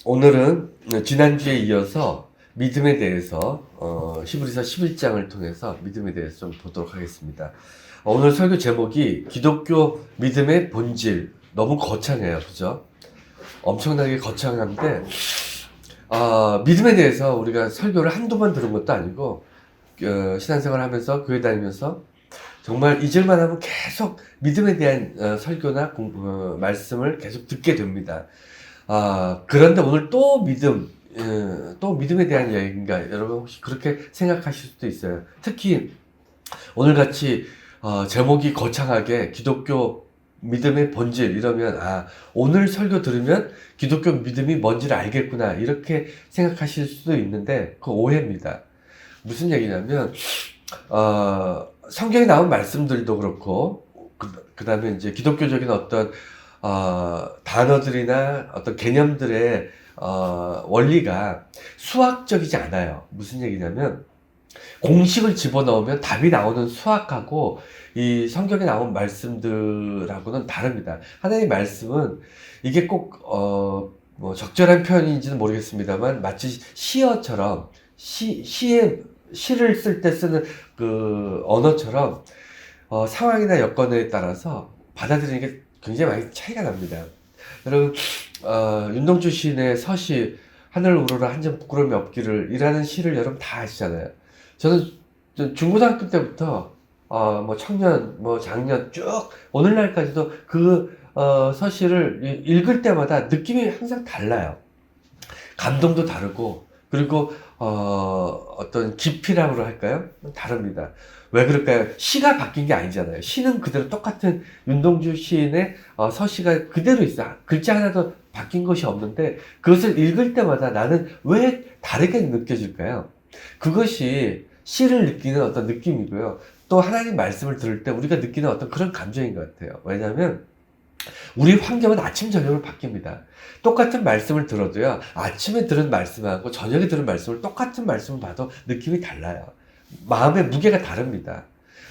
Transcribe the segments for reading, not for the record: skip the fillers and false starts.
오늘은 지난주에 이어서 믿음에 대해서 히브리서 11장을 통해서 믿음에 대해서 좀 보도록 하겠습니다. 오늘 설교 제목이 기독교 믿음의 본질. 너무 거창해요. 그죠? 엄청나게 거창한데 믿음에 대해서 우리가 설교를 한두 번 들은 것도 아니고 신앙생활 하면서 교회 다니면서 정말 잊을만 하면 계속 믿음에 대한 설교나 말씀을 계속 듣게 됩니다. 그런데 오늘 또 믿음에 대한 이야기인가? 여러분 혹시 그렇게 생각하실 수도 있어요. 특히 오늘 같이 제목이 거창하게 기독교 믿음의 본질 이러면 오늘 설교 들으면 기독교 믿음이 뭔지를 알겠구나 이렇게 생각하실 수도 있는데 그 오해입니다. 무슨 얘기냐면 성경에 나온 말씀들도 그렇고 그 다음에 이제 기독교적인 어떤 단어들이나 어떤 개념들의 원리가 수학적이지 않아요. 무슨 얘기냐면 공식을 집어넣으면 답이 나오는 수학하고 이 성경에 나온 말씀들하고는 다릅니다. 하나님의 말씀은 이게 꼭 뭐 적절한 표현인지는 모르겠습니다만 마치 시어처럼 시를 쓸 때 쓰는 그 언어처럼 상황이나 여건에 따라서 받아들이는 게 굉장히 많이 차이가 납니다. 여러분 윤동주 시인의 서시 하늘 우러러 한 점 부끄러움이 없기를 이라는 시를 여러분 다 아시잖아요. 저는 중고등학교 때부터 뭐 청년, 뭐 장년 쭉 오늘날까지도 그 서시를 읽을 때마다 느낌이 항상 달라요. 감동도 다르고 그리고 어떤 깊이라고 할까요? 다릅니다. 왜 그럴까요? 시가 바뀐 게 아니잖아요. 시는 그대로 똑같은 윤동주 시인의 서시가 그대로 있어요. 글자 하나도 바뀐 것이 없는데 그것을 읽을 때마다 나는 왜 다르게 느껴질까요? 그것이 시를 느끼는 어떤 느낌이고요. 또 하나님 말씀을 들을 때 우리가 느끼는 어떤 그런 감정인 것 같아요. 왜냐하면 우리 환경은 아침 저녁으로 바뀝니다. 똑같은 말씀을 들어도요, 아침에 들은 말씀하고 저녁에 들은 말씀을 똑같은 말씀을 봐도 느낌이 달라요. 마음의 무게가 다릅니다.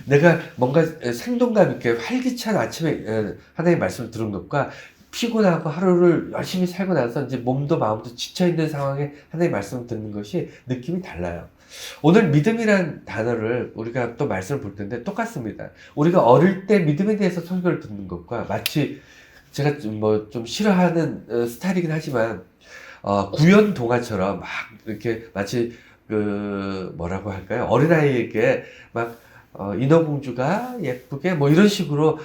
내가 뭔가 생동감 있게 활기찬 아침에 하나님의 말씀을 들은 것과 피곤하고 하루를 열심히 살고 나서 이제 몸도 마음도 지쳐있는 상황에 하나님의 말씀을 듣는 것이 느낌이 달라요. 오늘 믿음이란 단어를 우리가 또 말씀을 볼 텐데 똑같습니다. 우리가 어릴 때 믿음에 대해서 설교를 듣는 것과 마치 제가 좀 싫어하는 스타일이긴 하지만 구연 동화처럼 막 이렇게 마치 뭐라고 할까요? 어린아이에게 막 인어공주가 예쁘게 뭐 이런 식으로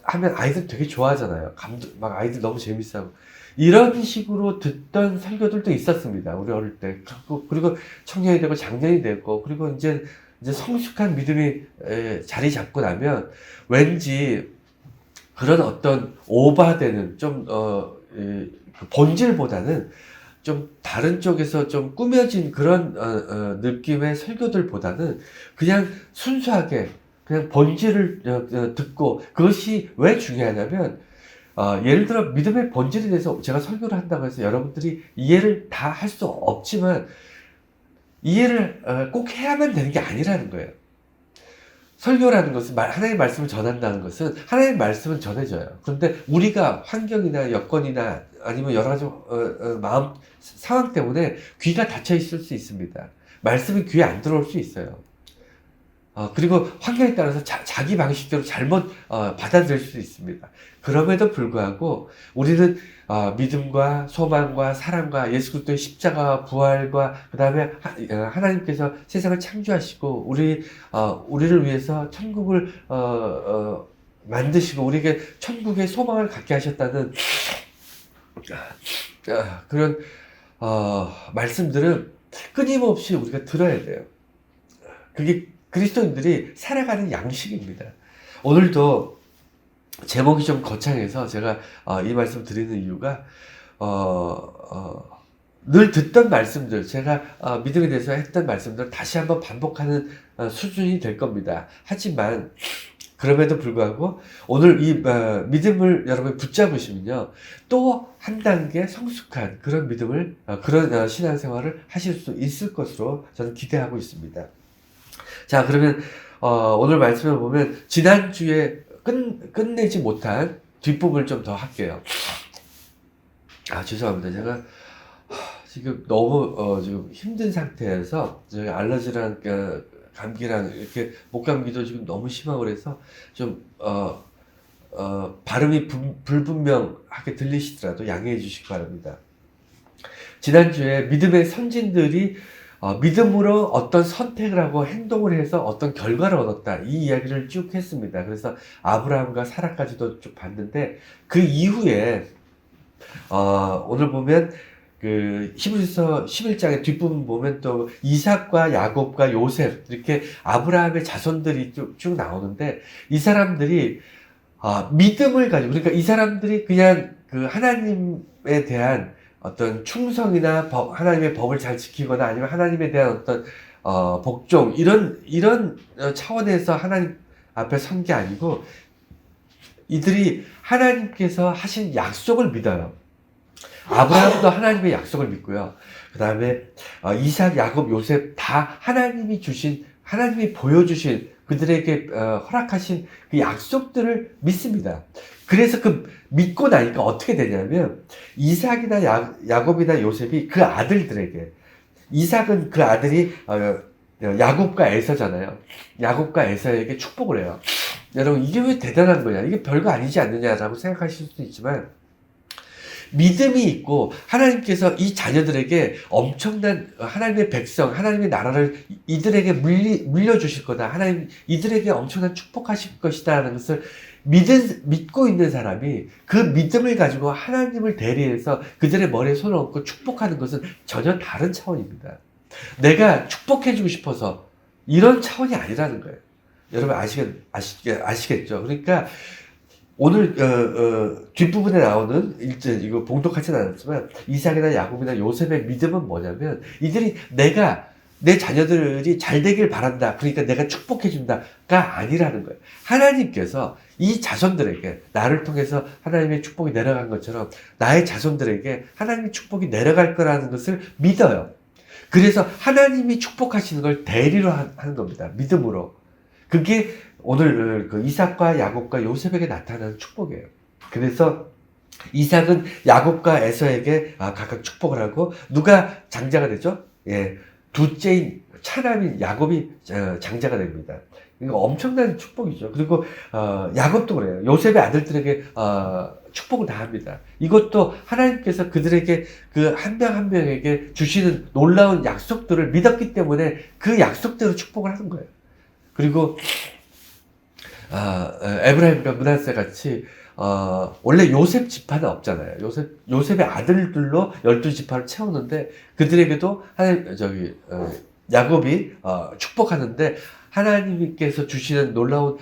하면 아이들 되게 좋아하잖아요. 막 아이들 너무 재밌어하고 이런 식으로 듣던 설교들도 있었습니다. 우리 어릴 때. 그리고 청년이 되고 장년이 되고 그리고 이제 성숙한 믿음이 자리 잡고 나면 왠지 그런 어떤 오바되는 그 본질보다는 좀 다른 쪽에서 좀 꾸며진 그런 느낌의 설교들보다는 그냥 순수하게 그냥 본질을 듣고 그것이 왜 중요하냐면 예를 들어 믿음의 본질에 대해서 제가 설교를 한다고 해서 여러분들이 이해를 다 할 수 없지만 이해를 꼭 해야만 되는 게 아니라는 거예요. 설교라는 것은 하나님의 말씀을 전한다는 것은 하나님의 말씀은 전해져요. 그런데 우리가 환경이나 여건이나 아니면 여러 가지 마음 상황 때문에 귀가 닫혀 있을 수 있습니다. 말씀이 귀에 안 들어올 수 있어요. 그리고 환경에 따라서 자기 방식대로 잘못 받아들일 수 있습니다. 그럼에도 불구하고 우리는 믿음과 소망과 사랑과 예수 그리스도의 십자가와 부활과 그 다음에 하나님께서 세상을 창조하시고 우리를 위해서 천국을 만드시고 우리에게 천국의 소망을 갖게 하셨다는 그런 말씀들은 끊임없이 우리가 들어야 돼요. 그게 그리스도인들이 살아가는 양식입니다. 오늘도 제목이 좀 거창해서 제가 이 말씀 드리는 이유가 늘 듣던 말씀들, 제가 믿음에 대해서 했던 말씀들을 다시 한번 반복하는 수준이 될 겁니다. 하지만 그럼에도 불구하고 오늘 이 믿음을 여러분이 붙잡으시면요 또 한 단계 성숙한 그런 믿음을 그런 신앙생활을 하실 수 있을 것으로 저는 기대하고 있습니다. 자, 그러면 오늘 말씀을 보면 지난주에 끝내지 못한 뒷부분을 좀 더 할게요. 죄송합니다. 제가 지금 너무 지금 힘든 상태여서 저희 알러지랑 감기랑 이렇게 목감기도 지금 너무 심하고 그래서 좀 발음이 불분명하게 들리시더라도 양해해 주시기 바랍니다. 지난주에 믿음의 선진들이 믿음으로 어떤 선택을 하고 행동을 해서 어떤 결과를 얻었다. 이 이야기를 쭉 했습니다. 그래서 아브라함과 사라까지도 쭉 봤는데 그 이후에 오늘 보면 그 히브리서 11장의 뒷부분 보면 또 이삭과 야곱과 요셉 이렇게 아브라함의 자손들이 쭉 나오는데 이 사람들이 믿음을 가지고 그러니까 이 사람들이 그냥 그 하나님에 대한 어떤 충성이나 하나님의 법을 잘 지키거나 아니면 하나님에 대한 어떤 복종 이런 차원에서 하나님 앞에 선 게 아니고 이들이 하나님께서 하신 약속을 믿어요. 아브라함도 하나님의 약속을 믿고요. 그 다음에 이삭, 야곱, 요셉 다 하나님이 보여주신 그들에게 허락하신 그 약속들을 믿습니다. 그래서 그 믿고 나니까 어떻게 되냐면 이삭이나 야곱이나 요셉이 그 아들들에게 이삭은 그 아들이 야곱과 에서잖아요. 야곱과 에서에게 축복을 해요. 여러분 이게 왜 대단한 거냐? 이게 별거 아니지 않느냐라고 생각하실 수도 있지만 믿음이 있고 하나님께서 이 자녀들에게 엄청난 하나님의 백성, 하나님의 나라를 이들에게 물려주실 거다. 하나님 이들에게 엄청난 축복하실 것이다라는 것을 믿고 있는 사람이 그 믿음을 가지고 하나님을 대리해서 그들의 머리에 손을 얹고 축복하는 것은 전혀 다른 차원입니다. 내가 축복해주고 싶어서 이런 차원이 아니라는 거예요. 여러분 아시겠죠? 그러니까 오늘 뒷부분에 나오는 이거 봉독하지는 않았지만 이삭이나 야곱이나 요셉의 믿음은 뭐냐면 이들이 내 자녀들이 잘 되길 바란다. 그러니까 내가 축복해 준다가 아니라는 거예요. 하나님께서 이 자손들에게 나를 통해서 하나님의 축복이 내려간 것처럼 나의 자손들에게 하나님의 축복이 내려갈 거라는 것을 믿어요. 그래서 하나님이 축복하시는 걸 대리로 하는 겁니다. 믿음으로. 그게 오늘 그 이삭과 야곱과 요셉에게 나타나는 축복이에요. 그래서 이삭은 야곱과 에서에게 각각 축복을 하고 누가 장자가 되죠? 예, 둘째인 차남인 야곱이 장자가 됩니다. 이거 엄청난 축복이죠. 그리고 야곱도 그래요. 요셉의 아들들에게 축복을 다 합니다. 이것도 하나님께서 그들에게 그 한 명 한 명에게 주시는 놀라운 약속들을 믿었기 때문에 그 약속대로 축복을 하는 거예요. 그리고 에브라임과 므낫세 같이 원래 요셉 지파는 없잖아요. 요셉의 아들들로 12지파를 채우는데 그들에게도 야곱이 축복하는데 하나님께서 주시는 놀라운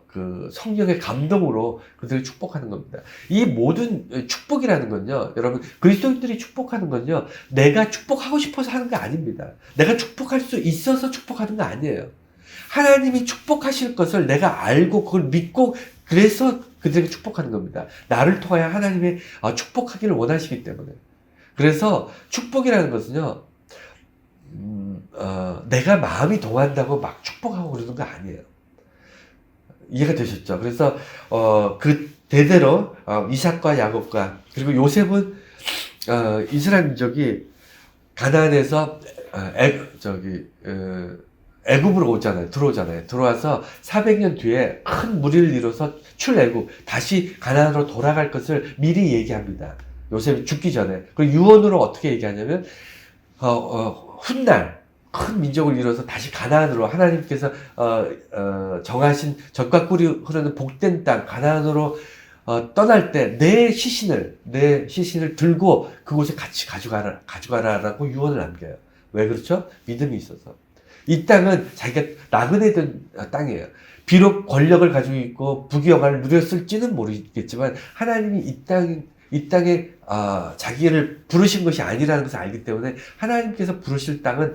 그 성령의 감동으로 그들을 축복하는 겁니다. 이 모든 축복이라는 건요, 여러분 그리스도인들이 축복하는 건요, 내가 축복하고 싶어서 하는 게 아닙니다. 내가 축복할 수 있어서 축복하는 거 아니에요. 하나님이 축복하실 것을 내가 알고 그걸 믿고 그래서 그들에게 축복하는 겁니다. 나를 통하여 하나님의 축복하기를 원하시기 때문에. 그래서 축복이라는 것은요, 내가 마음이 동한다고 막 축복하고 그러는 거 아니에요. 이해가 되셨죠? 그래서 그 대대로 이삭과 야곱과 그리고 요셉은 이스라엘 민족이 가나안에서 애굽으로 들어오잖아요. 들어와서 400년 뒤에 큰 무리를 이뤄서 출애굽, 다시 가나안으로 돌아갈 것을 미리 얘기합니다. 요셉이 죽기 전에. 그리고 유언으로 어떻게 얘기하냐면, 훗날 큰 민족을 이뤄서 다시 가나안으로 하나님께서 정하신 젖과 꿀이 흐르는 복된 땅 가나안으로 떠날 때 내 시신을 들고 그곳에 같이 가져가라라고 유언을 남겨요. 왜 그렇죠? 믿음이 있어서. 이 땅은 자기가 나그네 된 땅이에요. 비록 권력을 가지고 있고 부귀영화를 누렸을지는 모르겠지만 하나님이 이 땅에 자기를 부르신 것이 아니라는 것을 알기 때문에 하나님께서 부르실 땅은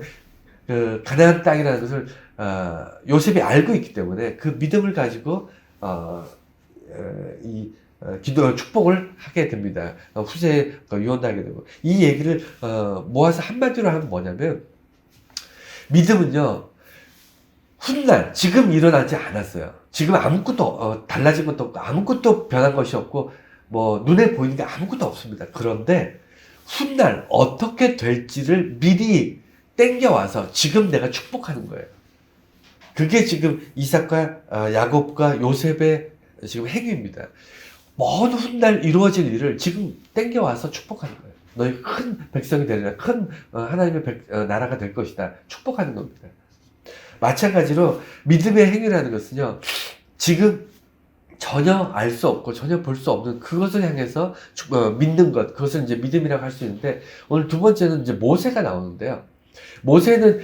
그 가나안 땅이라는 것을 요셉이 알고 있기 때문에 그 믿음을 가지고 축복을 하게 됩니다. 후세에 유언도 하게 되고 이 얘기를 모아서 한마디로 하면 뭐냐면 믿음은요, 훗날, 지금 일어나지 않았어요. 지금 아무것도, 달라진 것도 없고, 아무것도 변한 것이 없고, 눈에 보이는 게 아무것도 없습니다. 그런데, 훗날 어떻게 될지를 미리 땡겨와서 지금 내가 축복하는 거예요. 그게 지금 이삭과 야곱과 요셉의 지금 행위입니다. 먼 훗날 이루어질 일을 지금 땡겨와서 축복하는 거예요. 너희 큰 백성이 되리라. 큰 하나님의 나라가 될 것이다. 축복하는 겁니다. 마찬가지로 믿음의 행위라는 것은요. 지금 전혀 알 수 없고 전혀 볼 수 없는 그것을 향해서 믿는 것. 그것을 이제 믿음이라고 할 수 있는데 오늘 두 번째는 이제 모세가 나오는데요. 모세는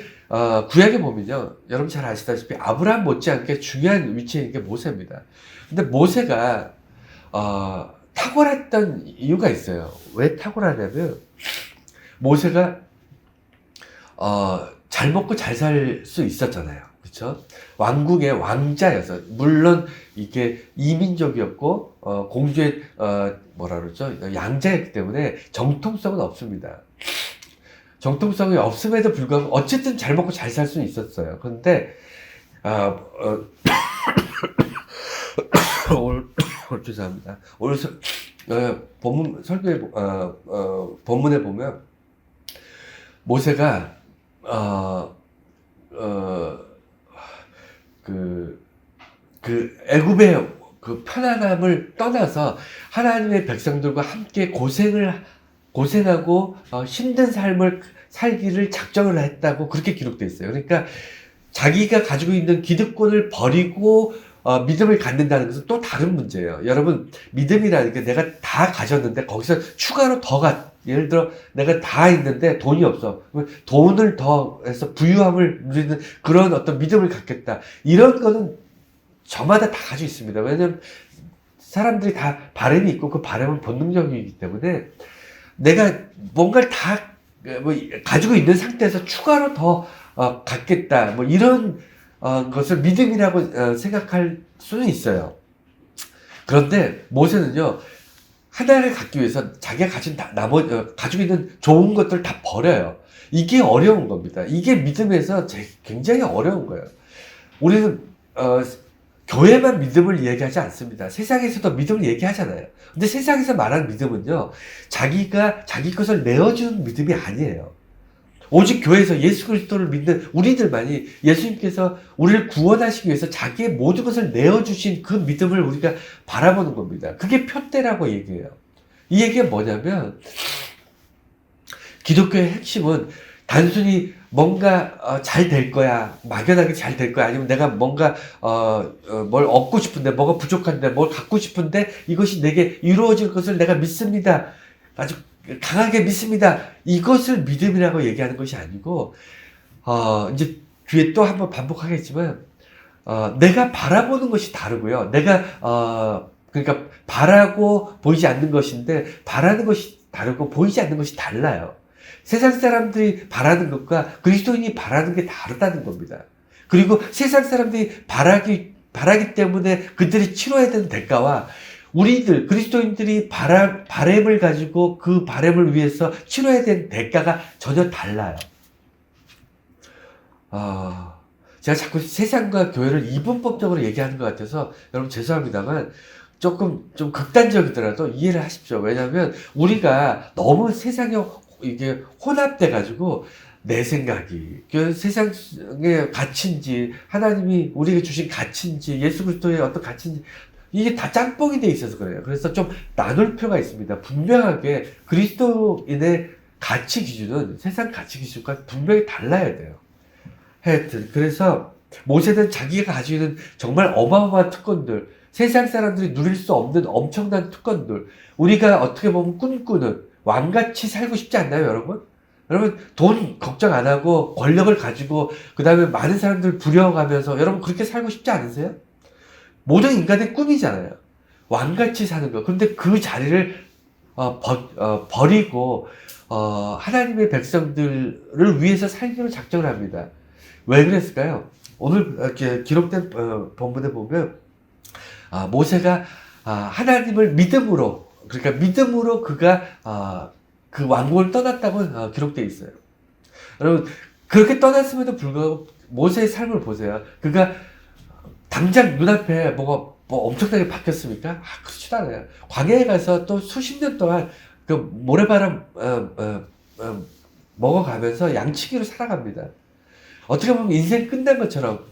구약에 보면요. 여러분 잘 아시다시피 아브라함 못지않게 중요한 위치에 있는 게 모세입니다. 근데 모세가 탁월했던 이유가 있어요. 왜 탁월하냐면 모세가 잘 먹고 잘 살 수 있었잖아요. 그렇죠? 왕국의 왕자여서 물론 이게 이민족이었고 공주의 뭐라 그러죠? 양자였기 때문에 정통성은 없습니다. 정통성이 없음에도 불구하고 어쨌든 잘 먹고 잘 살 수는 있었어요. 그런데 오늘 죄송합니다. 오늘 본문 설교에 본문에 보면 모세가 애굽의 그 편안함을 떠나서 하나님의 백성들과 함께 고생하고 힘든 삶을 살기를 작정을 했다고 그렇게 기록되어 있어요. 그러니까 자기가 가지고 있는 기득권을 버리고 믿음을 갖는다는 것은 또 다른 문제예요. 여러분, 믿음이라는 게 내가 다 가졌는데 거기서 추가로 예를 들어 내가 다 있는데 돈이 없어. 돈을 더 해서 부유함을 누리는 그런 어떤 믿음을 갖겠다. 이런 거는 저마다 다 가지고 있습니다. 왜냐면 사람들이 다 바람이 있고 그 바람은 본능적이기 때문에 내가 뭔가를 다 가지고 있는 상태에서 추가로 더 갖겠다. 뭐 이런 것을 믿음이라고 생각할 수는 있어요. 그런데 모세는요, 하나를 갖기 위해서 자기가 가지고 있는 좋은 것들 다 버려요. 이게 어려운 겁니다. 이게 믿음에서 굉장히 어려운 거예요. 우리는 교회만 믿음을 얘기하지 않습니다. 세상에서도 믿음을 얘기하잖아요. 근데 세상에서 말하는 믿음은요, 자기가 자기 것을 내어주는 믿음이 아니에요. 오직 교회에서 예수 그리스도를 믿는 우리들만이 예수님께서 우리를 구원하시기 위해서 자기의 모든 것을 내어주신 그 믿음을 우리가 바라보는 겁니다. 그게 표대라고 얘기해요. 이 얘기가 뭐냐면 기독교의 핵심은 단순히 뭔가 잘 될 거야, 막연하게 잘 될 거야, 아니면 내가 뭔가 뭘 얻고 싶은데, 뭐가 부족한데, 뭘 갖고 싶은데 이것이 내게 이루어질 것을 내가 믿습니다. 아주 강하게 믿습니다. 이것을 믿음이라고 얘기하는 것이 아니고, 이제 뒤에 또 한번 반복하겠지만, 내가 바라보는 것이 다르고요. 그러니까 바라고 보이지 않는 것인데, 바라는 것이 다르고 보이지 않는 것이 달라요. 세상 사람들이 바라는 것과 그리스도인이 바라는 게 다르다는 겁니다. 그리고 세상 사람들이 바라기 때문에 그들이 치러야 되는 대가와 우리들 그리스도인들이 바램을 가지고 그 바램을 위해서 치러야 되는 대가가 전혀 달라요. 제가 자꾸 세상과 교회를 이분법적으로 얘기하는 것 같아서 여러분 죄송합니다만 조금 좀 극단적이더라도 이해를 하십시오. 왜냐하면 우리가 너무 세상에 이게 혼합돼 가지고 내 생각이 그 세상의 가치인지 하나님이 우리에게 주신 가치인지 예수 그리스도의 어떤 가치인지 이게 다 짬뽕이 돼 있어서 그래요. 그래서 좀 나눌 필요가 있습니다. 분명하게 그리스도인의 가치 기준은 세상 가치 기준과 분명히 달라야 돼요. 하여튼 그래서 모세는 자기가 가지고 있는 정말 어마어마한 특권들, 세상 사람들이 누릴 수 없는 엄청난 특권들, 우리가 어떻게 보면 꿈꾸는 왕같이 살고 싶지 않나요, 여러분? 여러분, 돈 걱정 안 하고 권력을 가지고 그 다음에 많은 사람들 부려가면서 여러분 그렇게 살고 싶지 않으세요? 모든 인간의 꿈이잖아요. 왕같이 사는 거. 그런데 그 자리를 버리고 하나님의 백성들을 위해서 살기로 작정을 합니다. 왜 그랬을까요? 오늘 이렇게 기록된 본문에 보면 모세가 하나님을 믿음으로, 그러니까 믿음으로 그가 그 왕국을 떠났다고 기록되어 있어요. 여러분, 그렇게 떠났음에도 불구하고 모세의 삶을 보세요. 그가 당장 눈앞에 뭐가 엄청나게 바뀌었습니까? 그렇지도 않아요. 광야에 가서 또 수십 년 동안 그 모래바람 먹어가면서 양치기로 살아갑니다. 어떻게 보면 인생 끝난 것처럼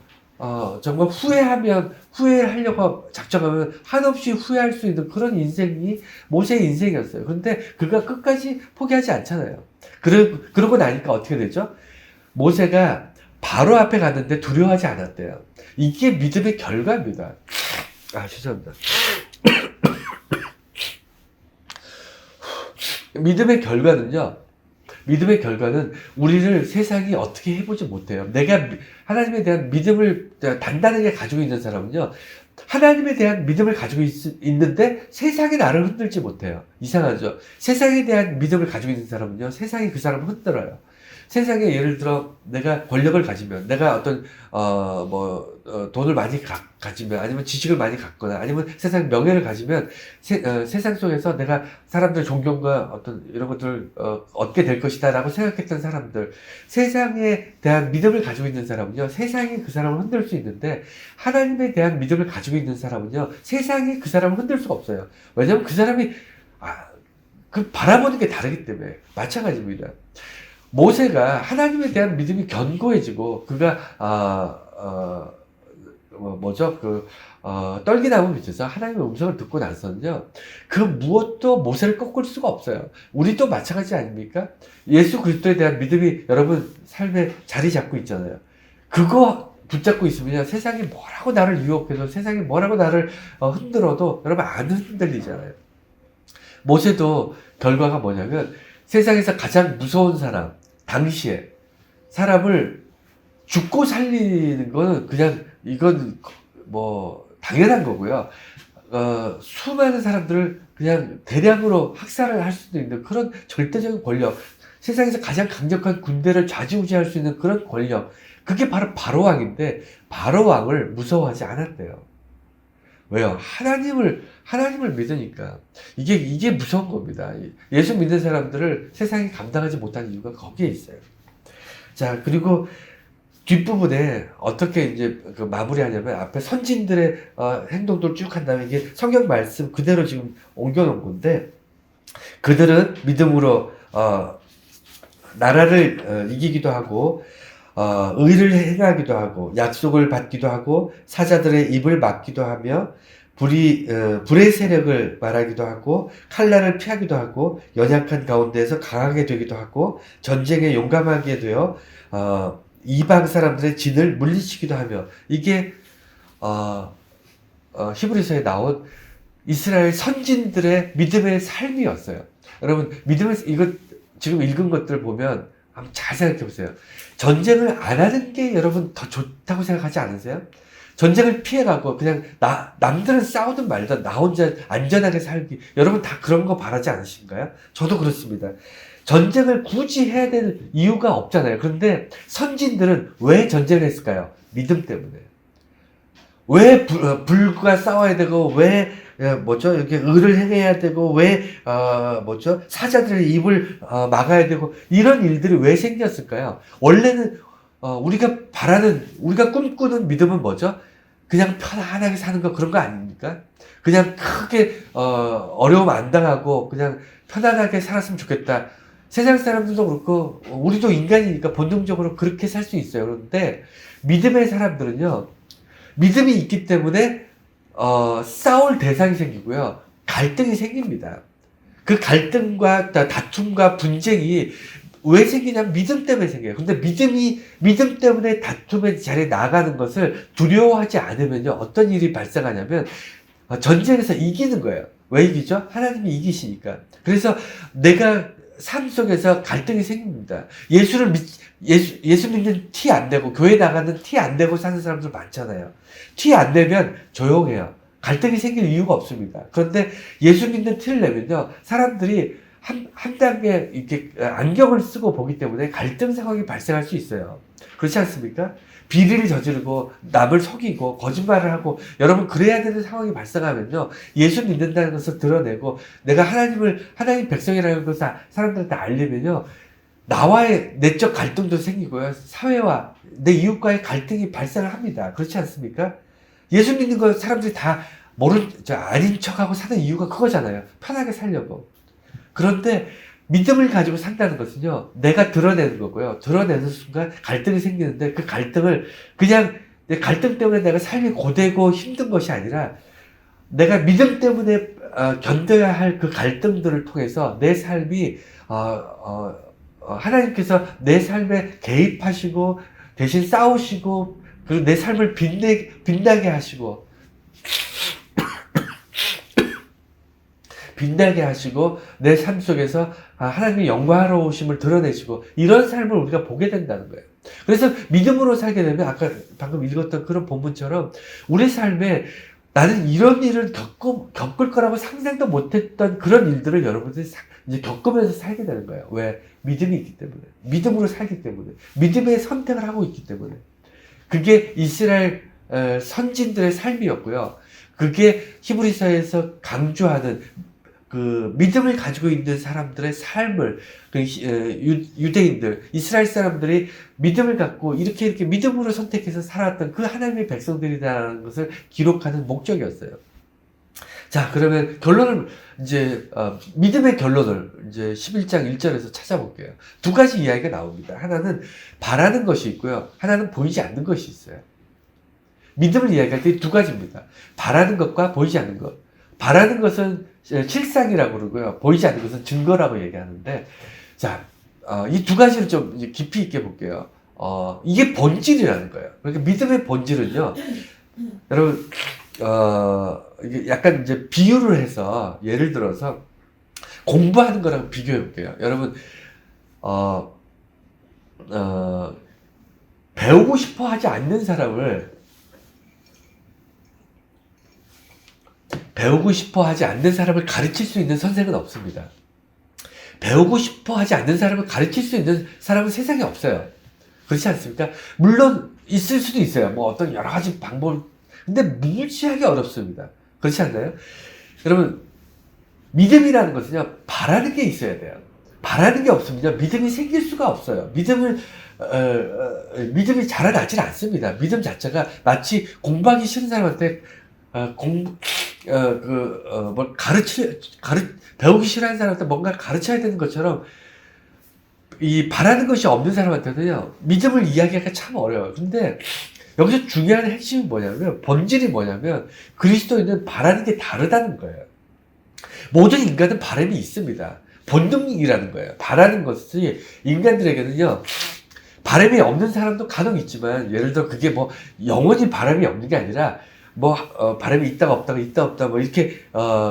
정말 후회를 하려고 작정하면 한없이 후회할 수 있는 그런 인생이 모세의 인생이었어요. 그런데 그가 끝까지 포기하지 않잖아요. 그러고 나니까 어떻게 되죠? 모세가 바로 앞에 갔는데 두려워하지 않았대요. 이게 믿음의 결과입니다. 죄송합니다. 믿음의 결과는 우리를 세상이 어떻게 해보지 못해요. 내가 하나님에 대한 믿음을 단단하게 가지고 있는 사람은요, 하나님에 대한 믿음을 가지고 있는데 세상이 나를 흔들지 못해요. 이상하죠? 세상에 대한 믿음을 가지고 있는 사람은요, 세상이 그 사람을 흔들어요. 세상에 예를 들어 내가 권력을 가지면, 내가 어떤 돈을 많이 가지면, 아니면 지식을 많이 갖거나, 아니면 세상 명예를 가지면 세상 속에서 내가 사람들 존경과 어떤 이런 것들을 얻게 될 것이다 라고 생각했던 사람들, 세상에 대한 믿음을 가지고 있는 사람은요, 세상이 그 사람을 흔들 수 있는데, 하나님에 대한 믿음을 가지고 있는 사람은요, 세상이 그 사람을 흔들 수가 없어요. 왜냐하면 그 사람이 그 바라보는 게 다르기 때문에. 마찬가지입니다. 모세가 하나님에 대한 믿음이 견고해지고, 그가 떨기나무 밑에서 하나님의 음성을 듣고 나서는요, 그 무엇도 모세를 꺾을 수가 없어요. 우리도 마찬가지 아닙니까? 예수 그리스도에 대한 믿음이 여러분 삶에 자리 잡고 있잖아요. 그거 붙잡고 있으면 세상이 뭐라고 나를 유혹해도, 세상이 뭐라고 나를 흔들어도 여러분 안 흔들리잖아요. 모세도 결과가 뭐냐면, 세상에서 가장 무서운 사람, 당시에 사람을 죽고 살리는 거는 그냥 이건 당연한 거고요. 수많은 사람들을 그냥 대량으로 학살을 할 수도 있는 그런 절대적인 권력, 세상에서 가장 강력한 군대를 좌지우지할 수 있는 그런 권력, 그게 바로 바로왕인데, 바로왕을 무서워하지 않았대요. 왜요? 하나님을 믿으니까. 이게 무서운 겁니다. 예수 믿는 사람들을 세상이 감당하지 못하는 이유가 거기에 있어요. 자, 그리고 뒷부분에 어떻게 이제 마무리하냐면, 앞에 선진들의 행동들을 쭉 한 다음에, 이게 성경 말씀 그대로 지금 옮겨놓은 건데, 그들은 믿음으로 나라를 이기기도 하고, 의를 행하기도 하고, 약속을 받기도 하고, 사자들의 입을 막기도 하며, 불의 세력을 말하기도 하고, 칼날을 피하기도 하고, 연약한 가운데에서 강하게 되기도 하고, 전쟁에 용감하게 되어 이방 사람들의 진을 물리치기도 하며, 이게 히브리서에 나온 이스라엘 선진들의 믿음의 삶이었어요. 여러분, 이거 지금 읽은 것들 보면 한번 잘 생각해 보세요. 전쟁을 안 하는 게 여러분 더 좋다고 생각하지 않으세요? 전쟁을 피해가고 그냥 남들은 싸우든 말든 나 혼자 안전하게 살기, 여러분 다 그런 거 바라지 않으신가요? 저도 그렇습니다. 전쟁을 굳이 해야 될 이유가 없잖아요. 그런데 선진들은 왜 전쟁을 했을까요? 믿음 때문에. 왜 불과 싸워야 되고, 왜 이렇게 의를 행해야 되고, 왜 사자들의 입을 막아야 되고, 이런 일들이 왜 생겼을까요? 원래는 우리가 꿈꾸는 믿음은 뭐죠? 그냥 편안하게 사는 거, 그런 거 아닙니까? 그냥 크게 어려움 안 당하고 그냥 편안하게 살았으면 좋겠다. 세상 사람들도 그렇고 우리도 인간이니까 본능적으로 그렇게 살 수 있어요. 그런데 믿음의 사람들은요, 믿음이 있기 때문에 싸울 대상이 생기고요, 갈등이 생깁니다. 그 갈등과 다툼과 분쟁이 왜 생기냐면 믿음 때문에 생겨요. 근데 믿음 때문에 다툼의 자리에 나가는 것을 두려워하지 않으면요, 어떤 일이 발생하냐면 전쟁에서 이기는 거예요. 왜 이기죠? 하나님이 이기시니까. 그래서 내가 삶 속에서 갈등이 생깁니다. 예수 믿는 티 안 내고, 교회 나가는 티 안 내고 사는 사람들 많잖아요. 티 안 내면 조용해요. 갈등이 생길 이유가 없습니다. 그런데 예수 믿는 티를 내면요, 사람들이 한 단계 이렇게 안경을 쓰고 보기 때문에 갈등 상황이 발생할 수 있어요. 그렇지 않습니까? 비리를 저지르고 남을 속이고 거짓말을 하고, 여러분 그래야 되는 상황이 발생하면요, 예수 믿는다는 것을 드러내고 내가 하나님 백성이라는 것을 사람들한테 알리면요, 나와의 내적 갈등도 생기고요, 사회와 내 이웃과의 갈등이 발생을 합니다. 그렇지 않습니까? 예수 믿는 거 사람들이 다 아닌 척하고 사는 이유가 그거잖아요. 편하게 살려고. 그런데 믿음을 가지고 산다는 것은요, 내가 드러내는 거고요. 드러내는 순간 갈등이 생기는데 그 갈등을 그냥 내 갈등 때문에 내가 삶이 고되고 힘든 것이 아니라 내가 믿음 때문에 견뎌야 할 그 갈등들을 통해서 내 삶이 하나님께서 내 삶에 개입하시고 대신 싸우시고 그리고 내 삶을 빛나게 하시고 빛나게 하시고 내 삶 속에서 하나님의 영광스러우심을 드러내시고 이런 삶을 우리가 보게 된다는 거예요. 그래서 믿음으로 살게 되면 아까 방금 읽었던 그런 본문처럼 우리 삶에 나는 이런 일을 겪을 거라고 상상도 못했던 그런 일들을 여러분들이 이제 겪으면서 살게 되는 거예요. 왜? 믿음이 있기 때문에. 믿음으로 살기 때문에. 믿음의 선택을 하고 있기 때문에. 그게 이스라엘 선진들의 삶이었고요. 그게 히브리서에서 강조하는 그 믿음을 가지고 있는 사람들의 삶을 유대인들, 이스라엘 사람들이 믿음을 갖고 이렇게 믿음으로 선택해서 살았던 그 하나님의 백성들이라는 것을 기록하는 목적이었어요. 자, 그러면 결론을 이제 믿음의 결론을 이제 11장 1절에서 찾아볼게요. 두 가지 이야기가 나옵니다. 하나는 바라는 것이 있고요. 하나는 보이지 않는 것이 있어요. 믿음을 이야기할 때 두 가지입니다. 바라는 것과 보이지 않는 것. 바라는 것은 실상이라고 그러고요. 보이지 않는 것은 증거라고 얘기하는데, 자, 이 두 가지를 좀 깊이 있게 볼게요. 이게 본질이라는 거예요. 그러니까 믿음의 본질은요, 여러분, 이게 약간 이제 비유를 해서, 예를 들어서, 공부하는 거랑 비교해 볼게요. 여러분, 배우고 싶어 하지 않는 사람을 가르칠 수 있는 선생은 없습니다. 배우고 싶어 하지 않는 사람을 가르칠 수 있는 사람은 세상에 없어요. 그렇지 않습니까? 물론 있을 수도 있어요. 뭐 어떤 여러 가지 방법, 근데 무지하게 어렵습니다. 그렇지 않나요? 여러분, 믿음이라는 것은요, 바라는 게 있어야 돼요. 바라는 게 없으면 믿음이 생길 수가 없어요. 믿음이 자라나질 않습니다. 믿음 자체가 마치 공부하기 싫은 사람한테 배우기 싫어하는 사람한테 뭔가 가르쳐야 되는 것처럼, 이 바라는 것이 없는 사람한테는요, 믿음을 이야기하기가 참 어려워요. 근데 여기서 중요한 핵심이 뭐냐면, 본질이 뭐냐면, 그리스도인은 바라는 게 다르다는 거예요. 모든 인간은 바람이 있습니다. 본능이라는 거예요. 바라는 것이 인간들에게는요, 바람이 없는 사람도 간혹 있지만, 예를 들어 그게 뭐 영원히 바람이 없는 게 아니라 바람이 있다가 없다가 있다 없다 이렇게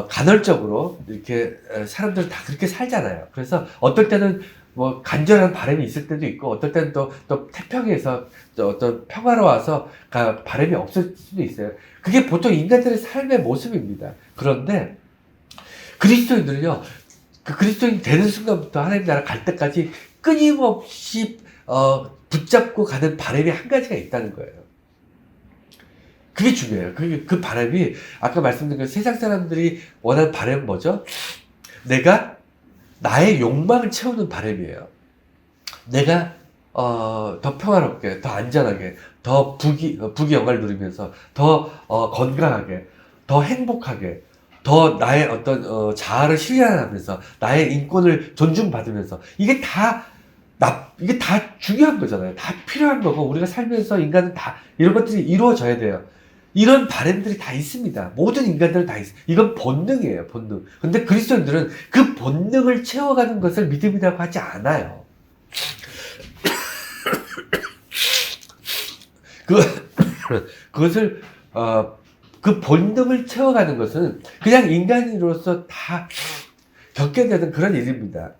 간헐적으로 이렇게 사람들은 다 그렇게 살잖아요. 그래서 어떨 때는 뭐 간절한 바람이 있을 때도 있고, 어떨 때는 또 태평에서 어떤 평화로 와서 바람이 없을 수도 있어요. 그게 보통 인간들의 삶의 모습입니다. 그런데 그리스도인들은요, 그 그리스도인 되는 순간부터 하나님 나라 갈 때까지 끊임없이 붙잡고 가는 바람이 한 가지가 있다는 거예요. 그게 중요해요. 그 바람이, 아까 말씀드린 그 세상 사람들이 원하는 바람은 뭐죠? 내가 나의 욕망을 채우는 바람이에요. 내가 더 평화롭게, 더 안전하게, 더 부귀영화를 누리면서 더 건강하게, 더 행복하게, 더 나의 어떤 자아를 실현하면서 나의 인권을 존중받으면서, 이게 다 중요한 거잖아요. 다 필요한 거고, 우리가 살면서 인간은 다 이런 것들이 이루어져야 돼요. 이런 바람들이 다 있습니다. 모든 인간들은 다 있어요. 이건 본능이에요, 본능. 근데 그리스도인들은 그 본능을 채워가는 것을 믿음이라고 하지 않아요. 그것을, 그 본능을 채워가는 것은 그냥 인간으로서 다 겪게 되는 그런 일입니다.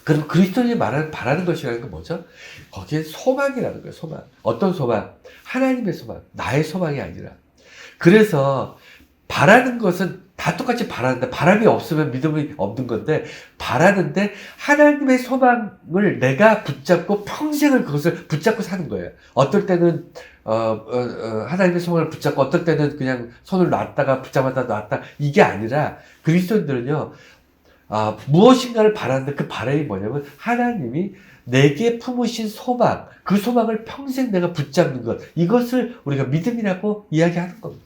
그럼 그리스도인이 바라는 것이라는 건 뭐죠? 거기에 소망이라는 거예요, 소망. 어떤 소망? 하나님의 소망. 나의 소망이 아니라. 그래서 바라는 것은 다 똑같이 바라는데, 바람이 없으면 믿음이 없는 건데, 바라는데 하나님의 소망을 내가 붙잡고 평생을 그것을 붙잡고 사는 거예요. 어떨 때는 하나님의 소망을 붙잡고, 어떨 때는 그냥 손을 놨다가 붙잡았다 놨다, 이게 아니라 그리스도인들은요, 무엇인가를 바라는데 그 바람이 뭐냐면 하나님이 내게 품으신 소망, 그 소망을 평생 내가 붙잡는 것, 이것을 우리가 믿음이라고 이야기하는 겁니다.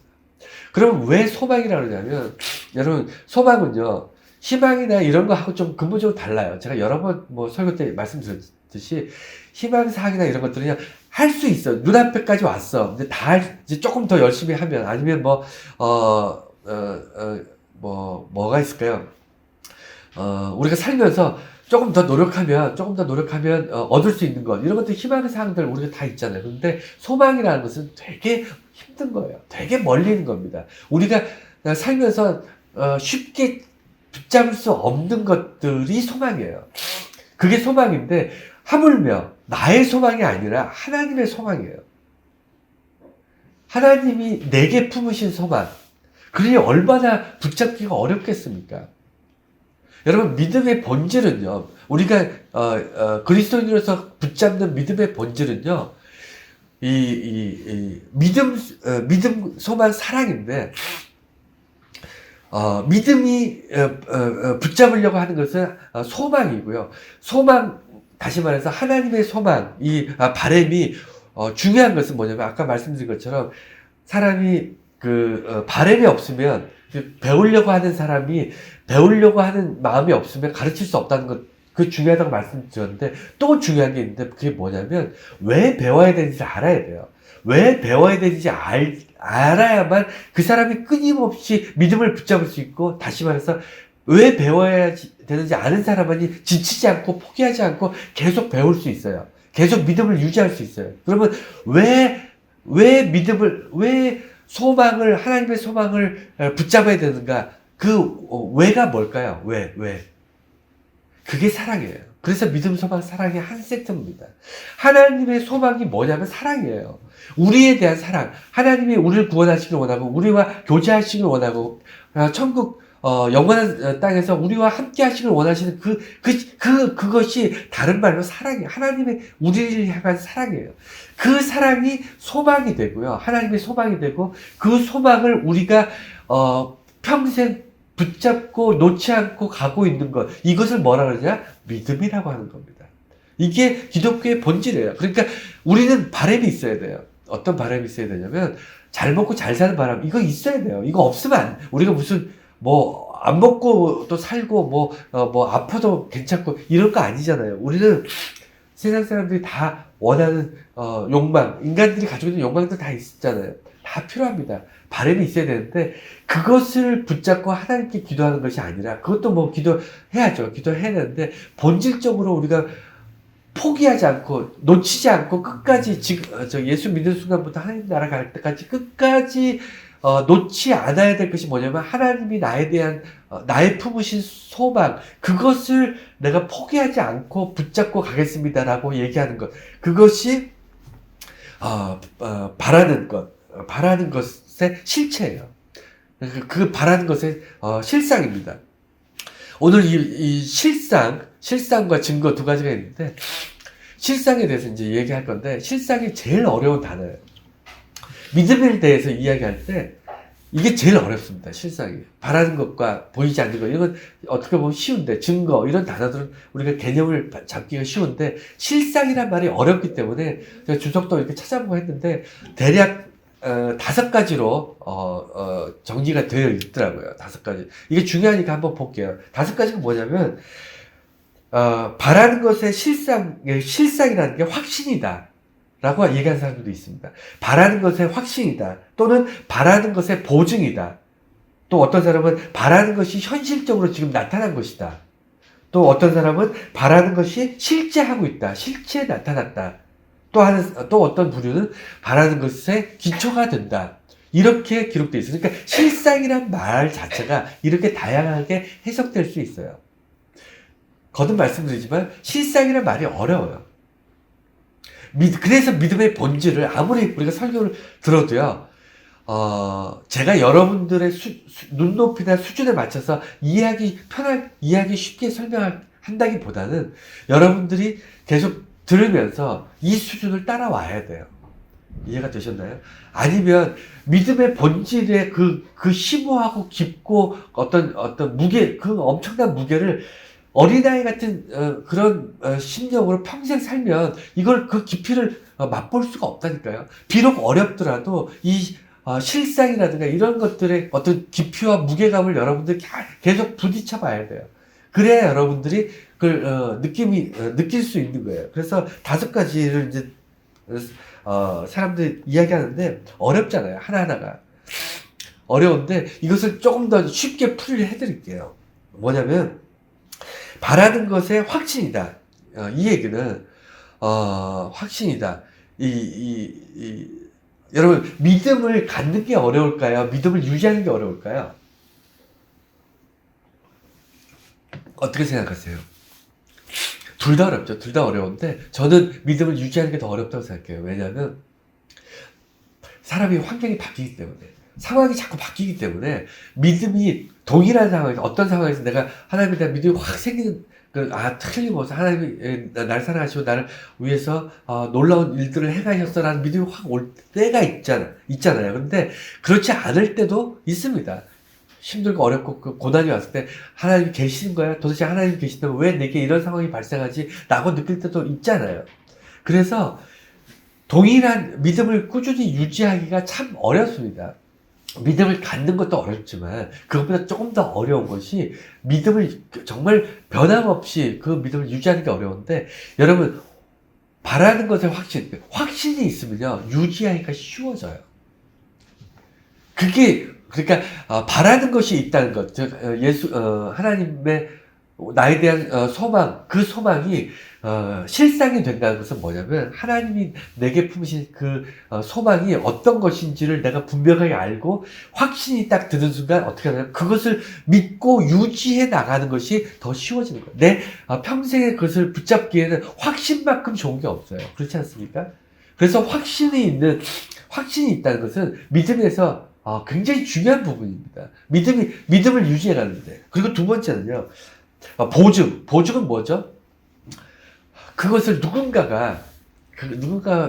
그럼 왜 소망이라고 그러냐면, 여러분, 소망은요, 희망이나 이런 거하고 좀 근본적으로 달라요. 제가 여러 번 뭐 설교 때 말씀드렸듯이 희망사항이나 이런 것들은 그냥 할 수 있어. 눈앞에까지 왔어. 근데 이제 조금 더 열심히 하면, 아니면 뭐가 있을까요? 우리가 살면서 조금 더 노력하면, 얻을 수 있는 것, 이런 것들 희망사항들 우리가 다 있잖아요. 근데 소망이라는 것은 되게 힘든 거예요. 되게 멀리 있는 겁니다. 우리가 살면서 쉽게 붙잡을 수 없는 것들이 소망이에요. 그게 소망인데, 하물며 나의 소망이 아니라 하나님의 소망이에요. 하나님이 내게 품으신 소망. 그게 얼마나 붙잡기가 어렵겠습니까? 여러분, 믿음의 본질은요, 우리가 그리스도인으로서 붙잡는 믿음의 본질은요, 믿음, 소망, 사랑인데, 믿음이 붙잡으려고 하는 것은 소망이고요. 소망, 다시 말해서 하나님의 소망, 바람이 중요한 것은 뭐냐면, 아까 말씀드린 것처럼 사람이 바람이 없으면, 배우려고 하는 사람이 배우려고 하는 마음이 없으면 가르칠 수 없다는 것, 그게 중요하다고 말씀드렸는데, 또 중요한 게 있는데, 그게 뭐냐면 왜 배워야 되는지 알아야 돼요. 왜 배워야 되는지 알아야만 그 사람이 끊임없이 믿음을 붙잡을 수 있고, 다시 말해서 왜 배워야 되는지 아는 사람만이 지치지 않고 포기하지 않고 계속 배울 수 있어요. 계속 믿음을 유지할 수 있어요. 그러면 왜 소망을, 하나님의 소망을 붙잡아야 되는가? 왜가 뭘까요? 왜? 그게 사랑이에요. 그래서 믿음, 소망, 사랑이 한 세트입니다. 하나님의 소망이 뭐냐면 사랑이에요. 우리에 대한 사랑. 하나님이 우리를 구원하시길 원하고, 우리와 교제하시길 원하고, 천국, 영원한 땅에서 우리와 함께 하시길 원하시는 그것이 다른 말로 사랑이에요. 하나님의 우리를 향한 사랑이에요. 그 사랑이 소망이 되고요. 하나님의 소망이 되고, 그 소망을 우리가, 평생 붙잡고 놓지 않고 가고 있는 것. 이것을 뭐라 그러냐? 믿음이라고 하는 겁니다. 이게 기독교의 본질이에요. 그러니까 우리는 바람이 있어야 돼요. 어떤 바람이 있어야 되냐면, 잘 먹고 잘 사는 바람. 이거 있어야 돼요. 이거 없으면 우리가 무슨, 안 먹고 또 살고, 아파도 괜찮고, 이럴 거 아니잖아요. 우리는 세상 사람들이 다 원하는, 욕망, 인간들이 가지고 있는 욕망들 다 있잖아요. 다 필요합니다. 바람이 있어야 되는데, 그것을 붙잡고 하나님께 기도하는 것이 아니라, 그것도 기도해야죠. 기도해야 되는데, 본질적으로 우리가 포기하지 않고, 놓치지 않고, 끝까지, 예수 믿는 순간부터 하나님 나라 갈 때까지 끝까지, 놓지 않아야 될 것이 뭐냐면, 하나님이 나에 대한, 나의 품으신 소망, 그것을 내가 포기하지 않고 붙잡고 가겠습니다라고 얘기하는 것. 그것이, 바라는 것의 실체예요. 그 바라는 것의, 실상입니다. 오늘 이 실상과 증거 두 가지가 있는데, 실상에 대해서 이제 얘기할 건데, 실상이 제일 어려운 단어예요. 믿음에 대해서 이야기할 때 이게 제일 어렵습니다. 실상이. 바라는 것과 보이지 않는 것, 이런 건 어떻게 보면 쉬운데, 증거 이런 단어들은 우리가 개념을 잡기가 쉬운데, 실상이란 말이 어렵기 때문에 제가 주석도 이렇게 찾아보고 했는데, 대략 5가지로 정리가 되어 있더라고요. 5가지. 이게 중요하니까 한번 볼게요. 5가지가 뭐냐면, 바라는 것의 실상이라는 게 확신이다 라고 얘기하는 사람들도 있습니다. 바라는 것의 확신이다. 또는 바라는 것의 보증이다. 또 어떤 사람은 바라는 것이 현실적으로 지금 나타난 것이다. 또 어떤 사람은 바라는 것이 실제 하고 있다. 실제 나타났다. 또 어떤 부류는 바라는 것에 기초가 된다. 이렇게 기록되어 있어요. 그러니까 실상이란 말 자체가 이렇게 다양하게 해석될 수 있어요. 거듭 말씀드리지만 실상이란 말이 어려워요. 그래서 믿음의 본질을 아무리 우리가 설교를 들어도요, 제가 여러분들의 눈높이나 수준에 맞춰서 이해하기 쉽게 설명한다기보다는 여러분들이 계속 들으면서 이 수준을 따라와야 돼요. 이해가 되셨나요? 아니면 믿음의 본질의 그 심오하고 깊고 어떤 무게, 그 엄청난 무게를 어린아이 같은 그런 심령으로 평생 살면 이걸 그 깊이를 맛볼 수가 없다니까요. 비록 어렵더라도 이 실상이라든가 이런 것들의 어떤 깊이와 무게감을 여러분들이 계속 부딪혀 봐야 돼요. 그래야 여러분들이 그걸 느낄 수 있는 거예요. 그래서 5가지를 이제 사람들이 이야기하는데 어렵잖아요. 하나하나가 어려운데 이것을 조금 더 쉽게 풀이를 해드릴게요. 뭐냐면 바라는 것의 확신이다. 이 얘기는 확신이다. 여러분 믿음을 갖는 게 어려울까요? 믿음을 유지하는 게 어려울까요? 어떻게 생각하세요? 둘 다 어렵죠. 둘 다 어려운데 저는 믿음을 유지하는 게 더 어렵다고 생각해요. 왜냐하면 사람이 환경이 바뀌기 때문에 상황이 자꾸 바뀌기 때문에 믿음이 동일한 상황에서 어떤 상황에서 내가 하나님에 대한 믿음이 확 생기는 틀림없어 하나님이 날 사랑하시고 나를 위해서 놀라운 일들을 해가셨어라는 믿음이 확 올 때가 있잖아요. 근데 그렇지 않을 때도 있습니다. 힘들고 어렵고 그 고난이 왔을 때 하나님이 계시는 거야? 도대체 하나님이 계신다면 왜 내게 이런 상황이 발생하지? 라고 느낄 때도 있잖아요. 그래서 동일한 믿음을 꾸준히 유지하기가 참 어렵습니다. 믿음을 갖는 것도 어렵지만 그것보다 조금 더 어려운 것이 믿음을 정말 변함없이 그 믿음을 유지하는 게 어려운데 여러분 바라는 것에 확신이 있으면요 유지하기가 쉬워져요. 그러니까 바라는 것이 있다는 것, 즉 하나님의 나에 대한 소망, 그 소망이 실상이 된다는 것은 뭐냐면 하나님이 내게 품으신 그 소망이 어떤 것인지를 내가 분명하게 알고 확신이 딱 드는 순간 어떻게 하냐면 그것을 믿고 유지해 나가는 것이 더 쉬워지는 거예요. 내 평생에 그것을 붙잡기에는 확신만큼 좋은 게 없어요. 그렇지 않습니까? 그래서 확신이 있다는 것은 믿음에서 굉장히 중요한 부분입니다. 믿음을 유지해 가는데. 그리고 두 번째는요, 보증은 뭐죠? 그것을 누군가가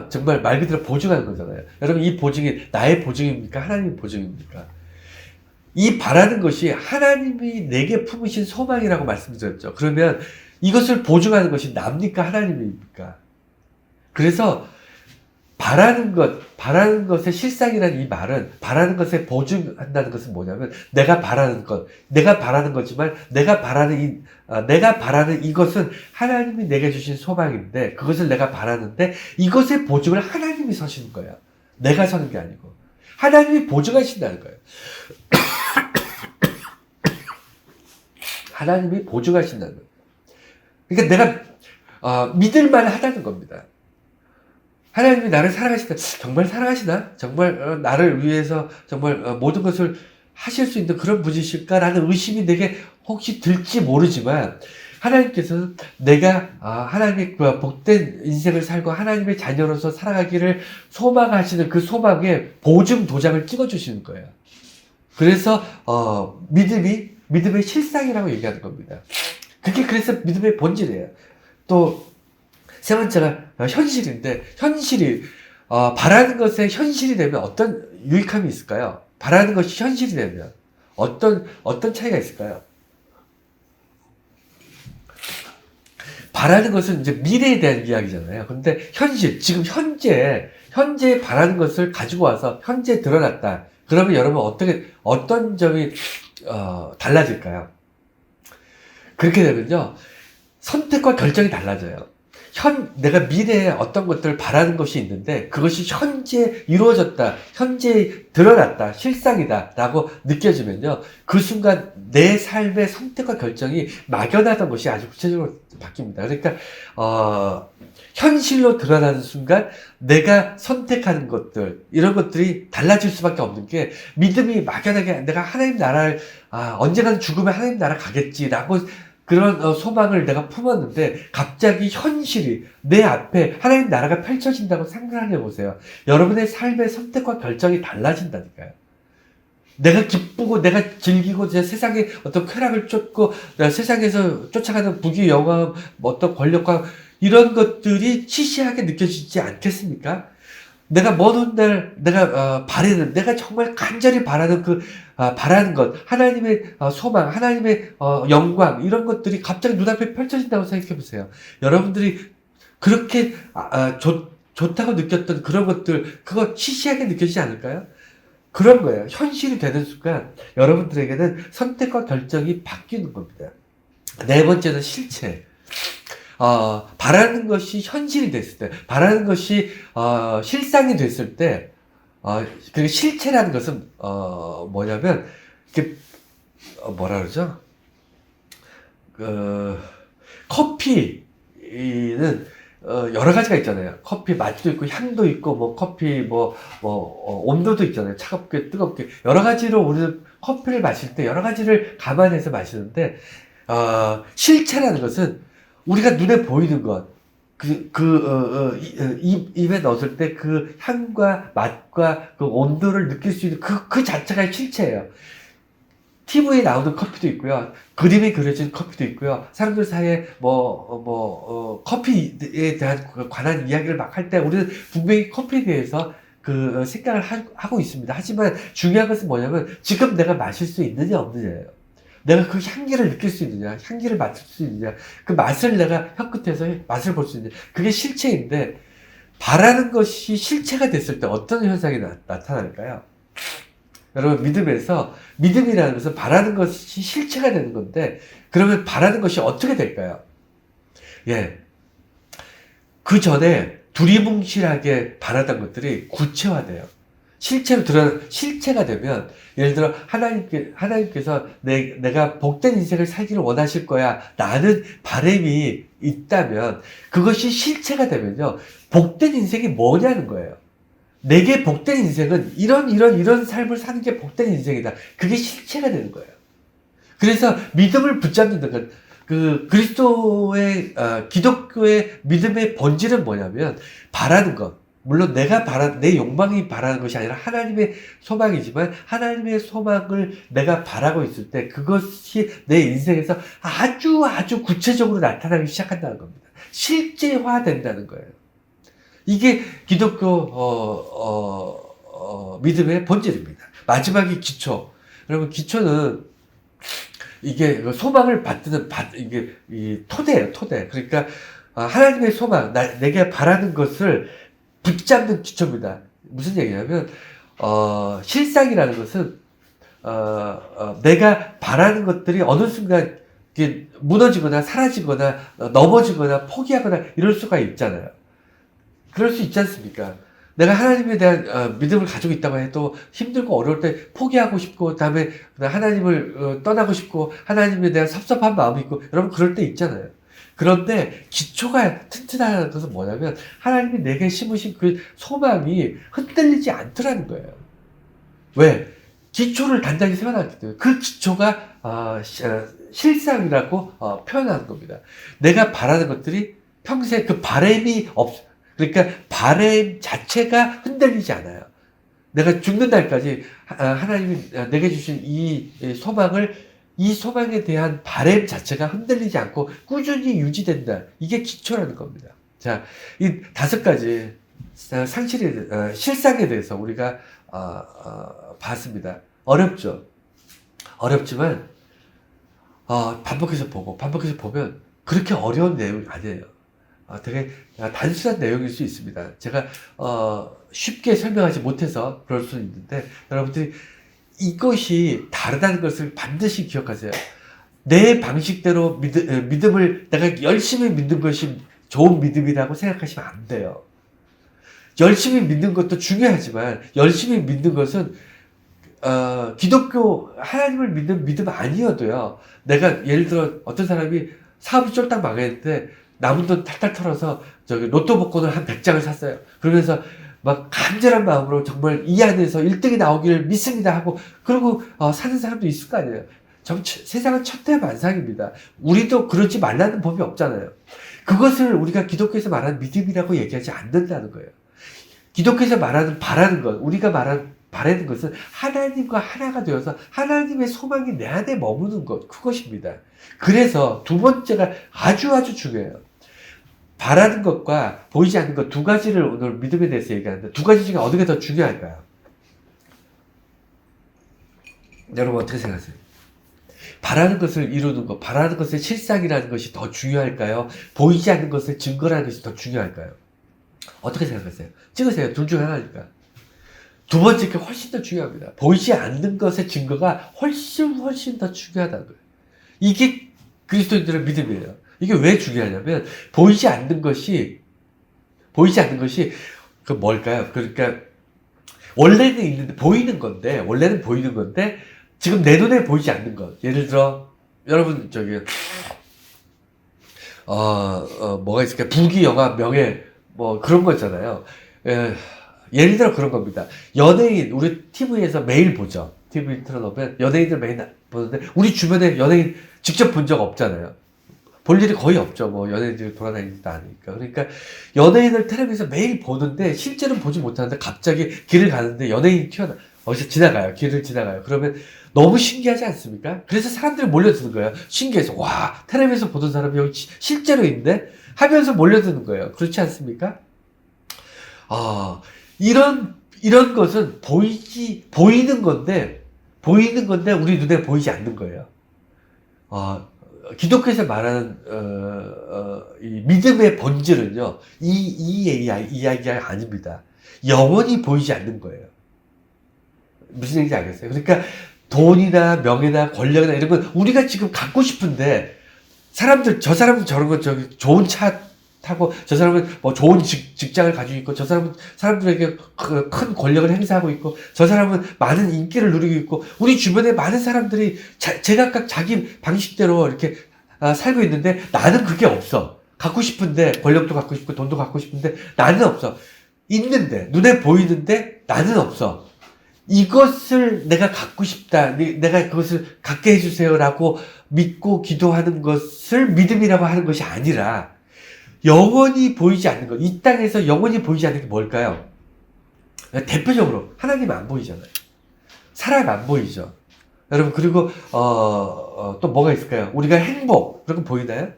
정말 말 그대로 보증하는 거잖아요. 여러분, 이 보증이 나의 보증입니까? 하나님의 보증입니까? 이 바라는 것이 하나님이 내게 품으신 소망이라고 말씀드렸죠. 그러면 이것을 보증하는 것이 납니까? 하나님입니까? 그래서 바라는 것의 실상이라는 이 말은 바라는 것에 보증한다는 것은 뭐냐면 내가 바라는 거지만 내가 바라는 이것은 하나님이 내게 주신 소망인데 그것을 내가 바라는데 이것의 보증을 하나님이 서시는 거예요. 내가 서는 게 아니고 하나님이 보증하신다는 거예요. 하나님이 보증하신다는 거예요. 그러니까 내가 믿을만 하다는 겁니다. 하나님이 나를 사랑하시다. 정말 사랑하시나? 정말 나를 위해서 정말 모든 것을 하실 수 있는 그런 분이실까라는 의심이 내게 혹시 들지 모르지만 하나님께서는 내가 하나님의 복된 인생을 살고 하나님의 자녀로서 살아가기를 소망하시는 그 소망에 보증 도장을 찍어주시는 거예요. 그래서 믿음의 실상이라고 얘기하는 겁니다. 그게 그래서 믿음의 본질이에요. 또 세 번째가 현실인데 현실이 바라는 것에 현실이 되면 어떤 유익함이 있을까요? 바라는 것이 현실이 되면 어떤 차이가 있을까요? 바라는 것은 이제 미래에 대한 이야기잖아요. 근데 지금 현재 바라는 것을 가지고 와서 현재 드러났다. 그러면 여러분 어떤 점이 달라질까요? 그렇게 되면요 선택과 결정이 달라져요. 내가 미래에 어떤 것들을 바라는 것이 있는데 그것이 현재 이루어졌다, 현재 드러났다, 실상이다 라고 느껴지면요 그 순간 내 삶의 선택과 결정이 막연하던 것이 아주 구체적으로 바뀝니다. 그러니까 현실로 드러나는 순간 내가 선택하는 것들 이런 것들이 달라질 수밖에 없는 게 믿음이 막연하게 내가 하나님 나라를 언젠가는 죽으면 하나님 나라 가겠지라고 그런 소망을 내가 품었는데 갑자기 현실이 내 앞에 하나님 나라가 펼쳐진다고 상상해 보세요. 여러분의 삶의 선택과 결정이 달라진다니까요. 내가 기쁘고 내가 즐기고 세상에 어떤 쾌락을 쫓고 세상에서 쫓아가는 부귀 영화 어떤 권력과 이런 것들이 시시하게 느껴지지 않겠습니까? 내가 먼 훗날 바라는 내가 정말 간절히 바라는 바라는 것 하나님의 소망 하나님의 영광 이런 것들이 갑자기 눈앞에 펼쳐진다고 생각해 보세요. 여러분들이 그렇게 좋다고 느꼈던 그런 것들 그거 시시하게 느껴지지 않을까요? 그런 거예요. 현실이 되는 순간 여러분들에게는 선택과 결정이 바뀌는 겁니다. 네 번째는 실체. 바라는 것이 현실이 됐을 때, 바라는 것이 실상이 됐을 때, 그 실체라는 것은 뭐냐면 이게 뭐라 그러죠? 커피는 여러 가지가 있잖아요. 커피 맛도 있고 향도 있고 뭐 커피 온도도 있잖아요. 차갑게 뜨겁게 여러 가지로 우리는 커피를 마실 때 여러 가지를 감안해서 마시는데 실체라는 것은 우리가 눈에 보이는 것, 입에 넣었을 때 그 향과 맛과 그 온도를 느낄 수 있는 그 자체가 실체예요. TV에 나오는 커피도 있고요. 그림이 그려진 커피도 있고요. 사람들 사이에 커피에 대한 관한 이야기를 막 할 때 우리는 분명히 커피에 대해서 그 생각을 하고 있습니다. 하지만 중요한 것은 뭐냐면 지금 내가 마실 수 있느냐 없느냐예요. 내가 그 향기를 느낄 수 있느냐, 향기를 맡을 수 있느냐, 그 맛을 내가 혀끝에서 맛을 볼 수 있느냐. 그게 실체인데 바라는 것이 실체가 됐을 때 어떤 현상이 나타날까요? 여러분, 믿음이라는 것은 바라는 것이 실체가 되는 건데, 그러면 바라는 것이 어떻게 될까요? 예. 그 전에 두리뭉실하게 바라던 것들이 구체화돼요. 실체로 실체가 되면, 예를 들어, 하나님께서 내가 복된 인생을 살기를 원하실 거야. 라는 바람이 있다면, 그것이 실체가 되면요. 복된 인생이 뭐냐는 거예요. 내게 복된 인생은 이런 삶을 사는 게 복된 인생이다. 그게 실체가 되는 거예요. 그래서 믿음을 붙잡는 것, 그리스도의, 기독교의 믿음의 본질은 뭐냐면, 바라는 것. 물론 내 욕망이 바라는 것이 아니라 하나님의 소망이지만, 하나님의 소망을 내가 바라고 있을 때, 그것이 내 인생에서 아주 구체적으로 나타나기 시작한다는 겁니다. 실제화된다는 거예요. 이게 기독교 믿음의 본질입니다. 마지막이 기초. 여러분, 기초는 이게 소망을 받드는 이게 이 토대예요, 토대. 그러니까 하나님의 소망, 내게 바라는 것을 붙잡는 기초입니다. 무슨 얘기냐면 실상이라는 것은 내가 바라는 것들이 어느 순간 무너지거나 사라지거나 넘어지거나 포기하거나 이럴 수가 있잖아요. 그럴 수 있지 않습니까? 내가 하나님에 대한 믿음을 가지고 있다고 해도 힘들고 어려울 때 포기하고 싶고, 다음에 하나님을 떠나고 싶고, 하나님에 대한 섭섭한 마음이 있고, 여러분 그럴 때 있잖아요. 그런데 기초가 튼튼하다는 것은 뭐냐면 하나님이 내게 심으신 그 소망이 흔들리지 않더라는 거예요. 왜? 기초를 단단히 세워놨기 때문에 그 기초가 실상이라고 표현하는 겁니다. 내가 바라는 것들이 평생 그 바람이 그러니까 바람 자체가 흔들리지 않아요. 내가 죽는 날까지 하나님이 내게 주신 이 소망에 대한 바람 자체가 흔들리지 않고 꾸준히 유지된다. 이게 기초라는 겁니다. 자, 이 5가지 실상에 대해서 우리가 봤습니다. 어렵죠. 어렵지만 반복해서 보면 그렇게 어려운 내용이 아니에요. 되게 단순한 내용일 수 있습니다. 제가 쉽게 설명하지 못해서 그럴 수는 있는데 여러분들이 이것이 다르다는 것을 반드시 기억하세요. 내 방식대로 믿음을 내가 열심히 믿는 것이 좋은 믿음이라고 생각하시면 안 돼요. 열심히 믿는 것도 중요하지만 열심히 믿는 것은 기독교 하나님을 믿는 믿음 아니어도요. 내가 예를 들어 어떤 사람이 사업이 쫄딱 망했는데 남은 돈 탈탈 털어서 로또 복권을 한 100장을 샀어요. 그러면서 막 간절한 마음으로 정말 이 안에서 1등이 나오기를 믿습니다 하고 그러고 사는 사람도 있을 거 아니에요. 세상은 천태만상입니다. 우리도 그러지 말라는 법이 없잖아요. 그것을 우리가 기독교에서 말하는 믿음이라고 얘기하지 않는다는 거예요. 기독교에서 말하는 바라는 것, 우리가 바라는 것은 하나님과 하나가 되어서 하나님의 소망이 내 안에 머무는 것, 그것입니다. 그래서 두 번째가 아주 중요해요. 바라는 것과 보이지 않는 것 2가지를 오늘 믿음에 대해서 얘기하는데 2가지 중에 어느 게 더 중요할까요? 여러분 어떻게 생각하세요? 바라는 것을 이루는 것, 바라는 것의 실상이라는 것이 더 중요할까요? 보이지 않는 것을 증거라는 것이 더 중요할까요? 어떻게 생각하세요? 찍으세요. 둘 중 하나니까. 두 번째 게 훨씬 더 중요합니다. 보이지 않는 것의 증거가 훨씬 더 중요하다는 거예요. 이게 그리스도인들의 믿음이에요. 이게 왜 중요하냐면 보이지 않는 것이 그 뭘까요? 그러니까 원래는 있는데 원래는 보이는 건데 지금 내 눈에 보이지 않는 것. 예를 들어 여러분 뭐가 있을까요? 부귀 영화 명예 뭐 그런 거 있잖아요. 예를 들어 그런 겁니다. 연예인 우리 TV에서 매일 보죠. TV 틀어놓으면 연예인들 매일 보는데 우리 주변에 연예인 직접 본 적 없잖아요. 볼 일이 거의 없죠. 뭐 연예인들이 돌아다니지도 않으니까. 그러니까 연예인을 텔레비에서 매일 보는데 실제로는 보지 못하는데 갑자기 길을 가는데 연예인이 어디서 지나가요. 길을 지나가요. 그러면 너무 신기하지 않습니까? 그래서 사람들이 몰려드는 거예요. 신기해서 와 텔레비에서 보던 사람이 여기 실제로 있는데 하면서 몰려드는 거예요. 그렇지 않습니까? 이런 것은 보이는 건데 우리 눈에 보이지 않는 거예요. 기독교에서 말하는, 이 믿음의 본질은요, 이 이야기가 아닙니다. 영원히 보이지 않는 거예요. 무슨 얘기인지 알겠어요? 그러니까 돈이나 명예나 권력이나 이런 건 우리가 지금 갖고 싶은데, 저 사람은 저런 거, 좋은 차 타고, 저 사람은 뭐 좋은 직장을 가지고 있고, 저 사람은 사람들에게 큰 권력을 행사하고 있고, 저 사람은 많은 인기를 누리고 있고, 우리 주변에 많은 사람들이 제각각 자기 방식대로 이렇게 살고 있는데, 나는 그게 없어. 갖고 싶은데, 권력도 갖고 싶고, 돈도 갖고 싶은데, 나는 없어. 있는데, 눈에 보이는데, 나는 없어. 이것을 내가 갖고 싶다. 내가 그것을 갖게 해주세요라고 믿고 기도하는 것을 믿음이라고 하는 것이 아니라, 영원히 보이지 않는 것. 이 땅에서 영원히 보이지 않는 게 뭘까요? 대표적으로 하나님 안 보이잖아요. 사랑 안 보이죠. 여러분 그리고 또 뭐가 있을까요? 우리가 행복 그런 거 보이나요?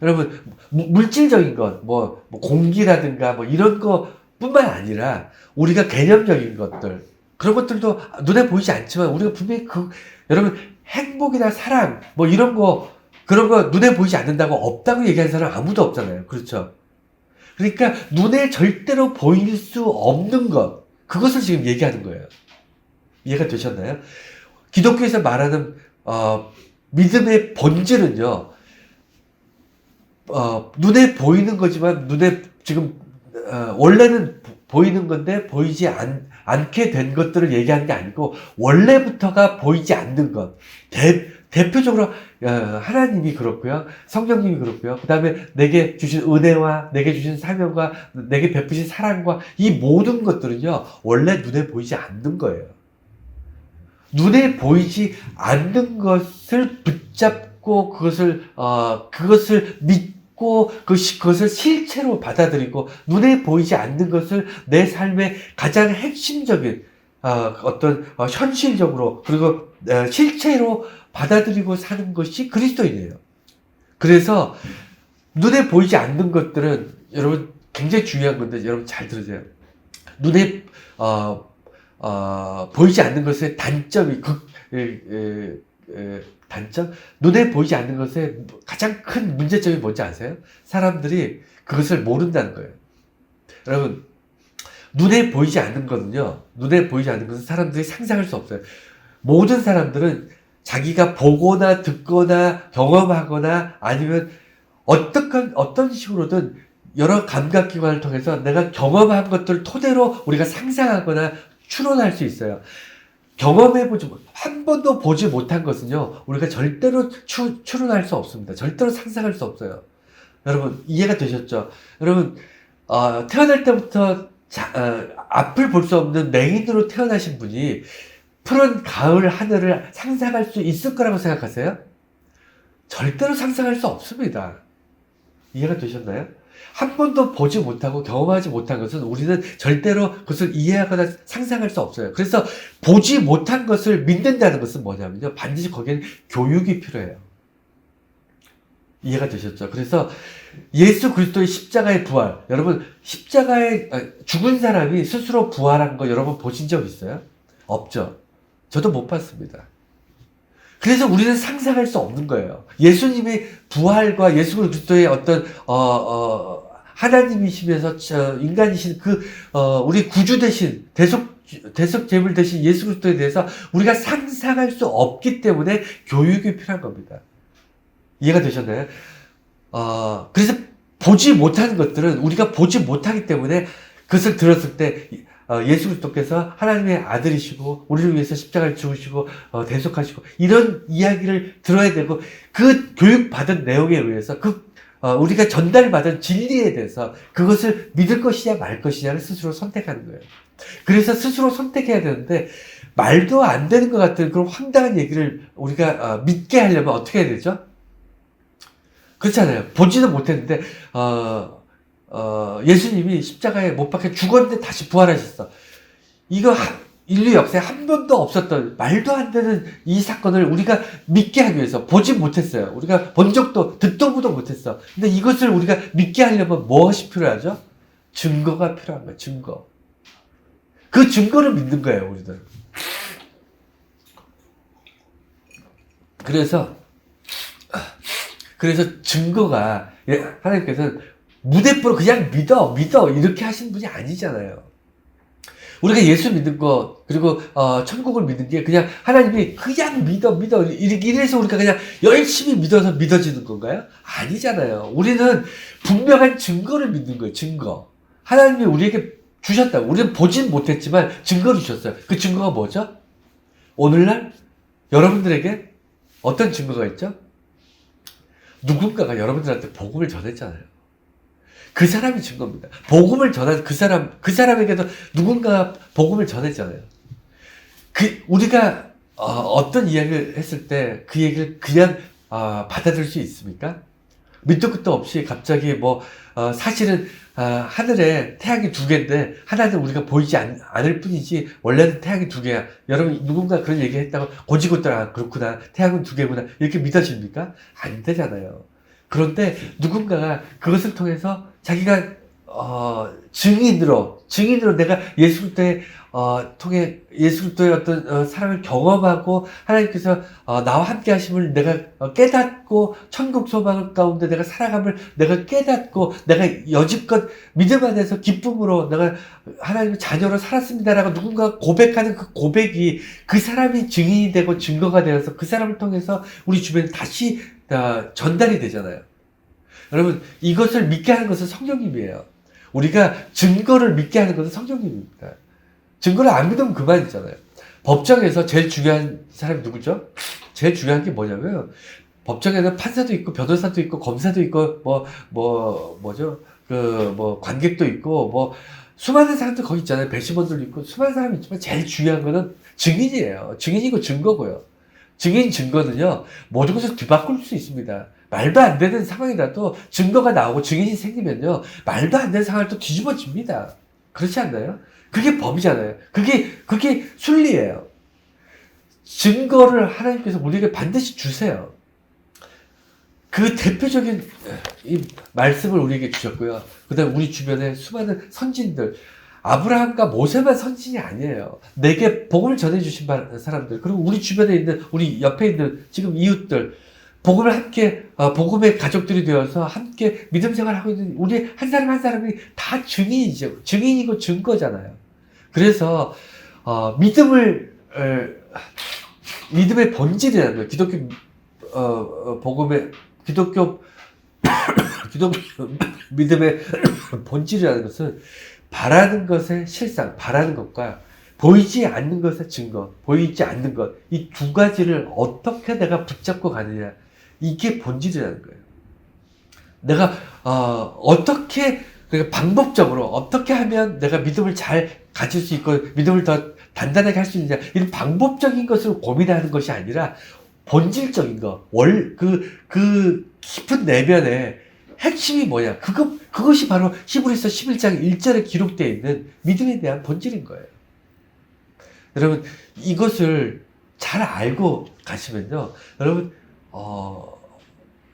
여러분 물질적인 것, 뭐 공기라든가 뭐 이런 거뿐만 아니라 우리가 개념적인 것들 그런 것들도 눈에 보이지 않지만 우리가 분명히 여러분 행복이나 사랑 뭐 이런 거 그런 거 눈에 보이지 않는다고 없다고 얘기하는 사람 아무도 없잖아요. 그렇죠? 그러니까 눈에 절대로 보일 수 없는 것, 그것을 지금 얘기하는 거예요. 이해가 되셨나요? 기독교에서 말하는 믿음의 본질은요, 눈에 보이는 거지만 눈에 지금 원래는 보이는 건데 보이지 않게 된 것들을 얘기하는 게 아니고 원래부터가 보이지 않는 것. 대표적으로 하나님이 그렇고요. 성령님이 그렇고요. 그 다음에 내게 주신 은혜와 내게 주신 사명과 내게 베푸신 사랑과 이 모든 것들은요. 원래 눈에 보이지 않는 거예요. 눈에 보이지 않는 것을 붙잡고 그것을 믿고 그것을 실체로 받아들이고 눈에 보이지 않는 것을 내 삶의 가장 핵심적인 현실적으로 그리고 실체로 받아들이고 사는 것이 그리스도인이에요. 그래서 눈에 보이지 않는 것들은 여러분 굉장히 중요한 건데 여러분 잘 들으세요. 눈에 보이지 않는 것의 단점이 단점? 눈에 보이지 않는 것의 가장 큰 문제점이 뭔지 아세요? 사람들이 그것을 모른다는 거예요. 여러분 눈에 보이지 않는 것은 사람들이 상상할 수 없어요. 모든 사람들은 자기가 보거나 듣거나 경험하거나 아니면 어떤 식으로든 여러 감각기관을 통해서 내가 경험한 것들을 토대로 우리가 상상하거나 추론할 수 있어요. 한 번도 보지 못한 것은요, 우리가 절대로 추론할 수 없습니다. 절대로 상상할 수 없어요. 여러분, 이해가 되셨죠? 여러분, 태어날 때부터 앞을 볼 수 없는 맹인으로 태어나신 분이 푸른 가을 하늘을 상상할 수 있을 거라고 생각하세요? 절대로 상상할 수 없습니다. 이해가 되셨나요? 한 번도 보지 못하고 경험하지 못한 것은 우리는 절대로 그것을 이해하거나 상상할 수 없어요. 그래서 보지 못한 것을 믿는다는 것은 뭐냐면요. 반드시 거기에는 교육이 필요해요. 이해가 되셨죠? 그래서 예수 그리스도의 십자가의 부활, 여러분 십자가에 죽은 사람이 스스로 부활한 거 여러분 보신 적 있어요? 없죠. 저도 못 봤습니다. 그래서 우리는 상상할 수 없는 거예요. 예수님의 부활과 예수 그리스도의 어떤 하나님이시면서 인간이신 우리 구주 대신 대속 제물 대신 예수 그리스도에 대해서 우리가 상상할 수 없기 때문에 교육이 필요한 겁니다. 이해가 되셨나요? 그래서 보지 못하는 것들은 우리가 보지 못하기 때문에 그것을 들었을 때 예수 그리스도께서 하나님의 아들이시고 우리를 위해서 십자가를 죽으시고 대속하시고 이런 이야기를 들어야 되고 그 교육받은 내용에 의해서 우리가 전달받은 진리에 대해서 그것을 믿을 것이냐 말 것이냐를 스스로 선택하는 거예요. 그래서 스스로 선택해야 되는데 말도 안 되는 것 같은 그런 황당한 얘기를 우리가 믿게 하려면 어떻게 해야 되죠? 그렇잖아요. 보지도 못했는데 예수님이 십자가에 못 박혀 죽었는데 다시 부활하셨어. 이거 인류 역사에 한 번도 없었던 말도 안 되는 이 사건을 우리가 믿게 하기 위해서 보지 못했어요. 우리가 본 적도 듣도 보도 못했어. 근데 이것을 우리가 믿게 하려면 무엇이 필요하죠? 증거가 필요한 거예요. 증거. 그 증거를 믿는 거예요. 우리들. 그래서 증거가 하나님께서는 무대뽀로 그냥 믿어 이렇게 하신 분이 아니잖아요. 우리가 예수 믿는 거 그리고 천국을 믿는 게 그냥 하나님이 그냥 믿어 이래서 우리가 그냥 열심히 믿어서 믿어지는 건가요? 아니잖아요. 우리는 분명한 증거를 믿는 거예요. 증거. 하나님이 우리에게 주셨다고. 우리는 보진 못했지만 증거를 주셨어요. 그 증거가 뭐죠? 오늘날 여러분들에게 어떤 증거가 있죠? 누군가가 여러분들한테 복음을 전했잖아요. 그 사람이 증거입니다. 복음을 전한 그 사람에게도 누군가 복음을 전했잖아요. 우리가 어떤 이야기를 했을 때 그 얘기를 그냥 받아들일 수 있습니까? 밑도 끝도 없이 갑자기 사실은 하늘에 태양이 2개인데 하나는 우리가 보이지 않을 뿐이지 원래는 태양이 2개야. 여러분 누군가 그런 얘기 했다고 고지고대로 그렇구나. 태양은 2개구나. 이렇게 믿어집니까? 안 되잖아요. 그런데 누군가가 그것을 통해서 자기가 증인으로 내가 예수 그리스도의 통해 예수 그리스도의 어떤 사랑을 경험하고 하나님께서 나와 함께 하심을 내가 깨닫고 천국 소망 가운데 내가 살아감을 내가 깨닫고 내가 여지껏 믿음 안에서 기쁨으로 내가 하나님의 자녀로 살았습니다라고 누군가 고백하는 그 고백이 그 사람이 증인이 되고 증거가 되어서 그 사람을 통해서 우리 주변에 다시 전달이 되잖아요. 여러분 이것을 믿게 하는 것은 성령님이에요. 우리가 증거를 믿게 하는 것은 성령님입니다. 증거를 안 믿으면 그만이잖아요. 법정에서 제일 중요한 사람이 누구죠? 제일 중요한 게 뭐냐면 법정에는 판사도 있고 변호사도 있고 검사도 있고 관객도 있고 수많은 사람들 거기 있잖아요. 배심원들도 있고 수많은 사람이 있지만 제일 중요한 거는 증인이에요. 증인이고 증거고요. 증인 증거는요 모든 것을 뒤바꿀 수 있습니다. 말도 안 되는 상황이라도 증거가 나오고 증인이 생기면요 말도 안 되는 상황을 또 뒤집어집니다. 그렇지 않나요? 그게 법이잖아요. 그게 순리예요. 증거를 하나님께서 우리에게 반드시 주세요. 그 대표적인 이 말씀을 우리에게 주셨고요. 그 다음에 우리 주변에 수많은 선진들, 아브라함과 모세만 선진이 아니에요. 내게 복음을 전해주신 사람들, 그리고 우리 주변에 있는, 우리 옆에 있는 지금 이웃들, 복음을 함께, 복음의 가족들이 되어서 함께 믿음 생활을 하고 있는 우리 한 사람 한 사람이 다 증인이죠. 증인이고 증거잖아요. 그래서, 믿음의 본질이라는 거예요. 기독교 믿음의 본질이라는 것은 바라는 것의 실상, 바라는 것과 보이지 않는 것의 증거, 보이지 않는 것, 이 두 가지를 어떻게 내가 붙잡고 가느냐, 이게 본질이라는 거예요. 내가 그러니까 방법적으로 어떻게 하면 내가 믿음을 잘 가질 수 있고 믿음을 더 단단하게 할 수 있느냐, 이런 방법적인 것을 고민하는 것이 아니라 본질적인 거, 그 깊은 내면의 핵심이 뭐냐, 그것이 바로 히브리서 11장 1절에 기록되어 있는 믿음에 대한 본질인 거예요. 여러분, 이것을 잘 알고 가시면요, 여러분,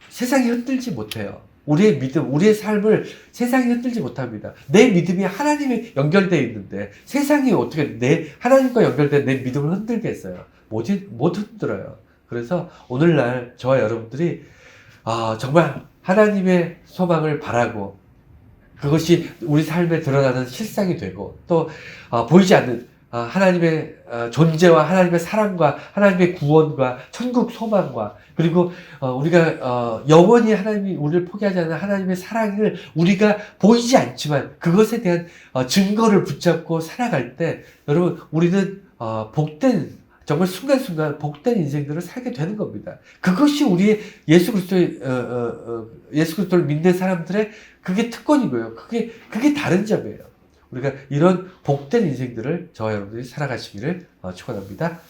세상이 흔들지 못해요. 우리의 믿음, 우리의 삶을 세상이 흔들지 못합니다. 내 믿음이 하나님에 연결되어 있는데 세상이 어떻게 하나님과 연결된 내 믿음을 흔들겠어요? 못 흔들어요. 그래서 오늘날 저와 여러분들이 정말 하나님의 소망을 바라고 그것이 우리 삶에 드러나는 실상이 되고 또 보이지 않는 하나님의 존재와 하나님의 사랑과 하나님의 구원과 천국 소망과 그리고 우리가 영원히 하나님이 우리를 포기하지 않는 하나님의 사랑을 우리가 보이지 않지만 그것에 대한 증거를 붙잡고 살아갈 때 여러분 우리는 복된 정말 순간순간 복된 인생들을 살게 되는 겁니다. 그것이 우리의 예수 그리스도를 믿는 사람들의 그게 특권이고요. 그게 다른 점이에요. 우리가 이런 복된 인생들을 저와 여러분들이 살아가시기를 축원합니다.